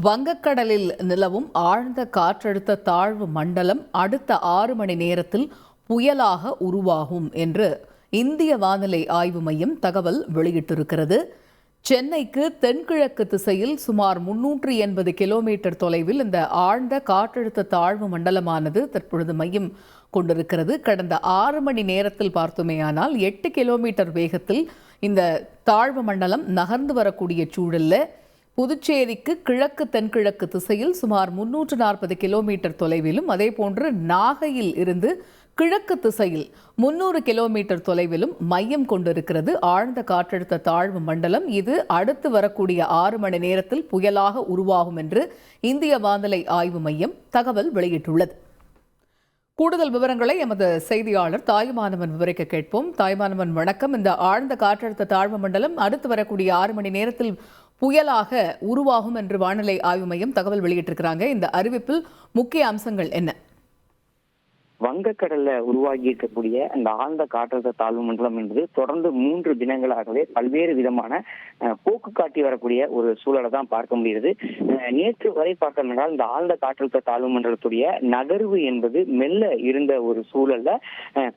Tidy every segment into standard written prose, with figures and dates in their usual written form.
வங்கக்கடலில் நிலவும் ஆழ்ந்த காற்றழுத்த தாழ்வு மண்டலம் அடுத்த 6 மணி நேரத்தில் புயலாக உருவாகும் என்று இந்திய வானிலை ஆய்வு மையம் தகவல் வெளியிட்டிருக்கிறது. சென்னைக்கு தென்கிழக்கு திசையில் சுமார் 380 கிலோமீட்டர் தொலைவில் இந்த ஆழ்ந்த காற்றழுத்த தாழ்வு மண்டலமானது தற்பொழுது மையம் கொண்டிருக்கிறது. கடந்த 6 மணி நேரத்தில் பார்த்தோமேயானால் 8 கிலோமீட்டர் வேகத்தில் இந்த தாழ்வு மண்டலம் நகர்ந்து வரக்கூடிய சூழலில் புதுச்சேரிக்கு கிழக்கு தென்கிழக்கு திசையில் சுமார் 340 கிலோமீட்டர் தொலைவிலும், அதேபோன்று நாகையில் இருந்து கிழக்கு திசையில் 300 கிலோமீட்டர் தொலைவிலும் மையம் கொண்டிருக்கிறது ஆழ்ந்த காற்றழுத்த தாழ்வு மண்டலம். இது அடுத்து வரக்கூடிய 6 மணி நேரத்தில் புயலாக உருவாகும் என்று இந்திய வானிலை ஆய்வு மையம் தகவல் வெளியிட்டுள்ளது. கூடுதல் விவரங்களை எமது செய்தியாளர் தாயுமானவன் விவரிக்க கேட்போம். தாயுமானவன், வணக்கம். இந்த ஆழ்ந்த காற்றழுத்த தாழ்வு மண்டலம் அடுத்து வரக்கூடிய 6 மணி நேரத்தில் புயலாக உருவாகும் என்று வானிலை ஆய்வு மையம் தகவல் வெளியிட்டிருக்கிறாங்க. இந்த அறிவிப்பில் முக்கிய அம்சங்கள் என்ன? வங்கக்கடல்ல உருவாகி இருக்கக்கூடிய அந்த ஆழ்ந்த காற்றழுத்த தாழ்வு மண்டலம் என்பது தொடர்ந்து 3 தினங்களாகவே பல்வேறு விதமான போக்கு காட்டி வரக்கூடிய ஒரு சூழலை தான் பார்க்க முடியுது. நேற்று வரை பார்த்தோம்னால் இந்த ஆழ்ந்த காற்றழுத்த தாழ்வு மண்டலத்துடைய நகர்வு என்பது மெல்ல இருந்த ஒரு சூழல்ல,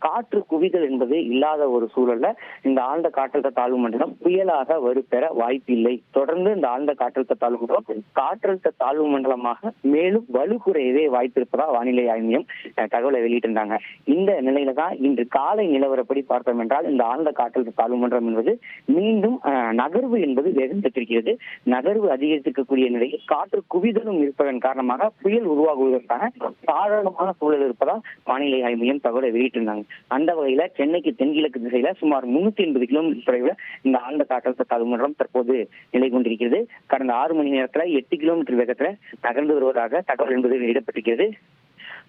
காற்று குவிதல் என்பது இல்லாத ஒரு சூழல்ல இந்த ஆழ்ந்த காற்றழுத்த தாழ்வு மண்டலம் புயலாக வலுப்பெற வாய்ப்பில்லை. தொடர்ந்து இந்த ஆழ்ந்த காற்றழுத்த தாழ்வு மண்டலம் காற்றழுத்த தாழ்வு மண்டலமாக மேலும் வலுக்குறையவே வாய்ப்பு இருப்பதா வானிலை ஆய்வு மையம் தகவலை வெளியிட்டிருந்தாங்க. இந்த நிலையில தான் இன்று காலை நிலவரப்படி பார்த்தோம் என்றால் இந்த ஆழ்ந்த காற்றழுத்த தாழ்வு மண்டலம் என்பது மீண்டும் நகர்வு என்பது வேகம் பெற்றிருக்கிறது. நகர்வு அதிகரித்திருக்கக்கூடிய நிலையில் காற்று குவிதலும் இருப்பதன் காரணமாக புயல் உருவாகுவதற்கான சாதாரணமான சூழல் இருப்பதால் வானிலை ஆய்வு மையம் தகவலை வெளியிட்டிருந்தாங்க. அந்த வகையில சென்னைக்கு தென்கிழக்கு திசையில சுமார் 380 கிலோமீட்டர் தொலைவில் இந்த ஆழ்ந்த காற்றழுத்த தாழ்வு மண்டலம் தற்போது நிலை கொண்டிருக்கிறது. கடந்த 6 மணி நேரத்துல 8 கிலோமீட்டர் வேகத்துல நகர்ந்து வருவதாக தகவல் என்பது வெளியிடப்பட்டிருக்கிறது.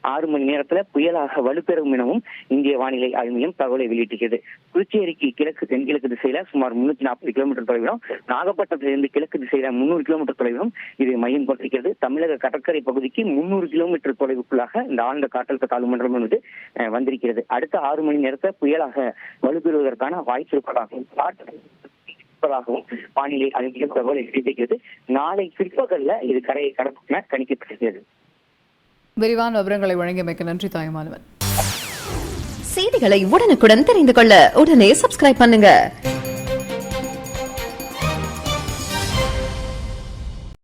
6 மணி நேரத்துல புயலாக வலுப்பெறும் எனவும் இந்திய வானிலை ஆய்வு மையம் தகவலை வெளியிட்டிருக்கிறது. புதுச்சேரிக்கு கிழக்கு தென்கிழக்கு திசையில சுமார் 340 கிலோமீட்டர் தொலைவிலும், நாகப்பட்டினத்திலிருந்து கிழக்கு திசையில 300 கிலோமீட்டர் தொலைவிலும் இது மையம் கொண்டிருக்கிறது. தமிழக கடற்கரை பகுதிக்கு 300 கிலோமீட்டர் தொலைவுக்குள்ளாக இந்த ஆழ்ந்த காற்றழுத்த தாழ்வு மண்டலம் என்பது வந்திருக்கிறது. அடுத்த 6 மணி நேரத்தை புயலாக வலுப்பெறுவதற்கான வாய்ப்பு இருப்பதாகவும் வானிலை ஆய்வு மையம் தகவலை வெளியிட்டிருக்கிறது. நாளை பிற்பகல்ல இது கரையை கடக்கும் என கணிக்கப்பட்டிருக்கிறது. விரிவான விவரங்களை வழங்கியமைக்கு நன்றி தாயுமானவன். செய்திகளை உடனுக்குடன் தெரிந்து கொள்ள உடனே சப்ஸ்கிரைப் பண்ணுங்க.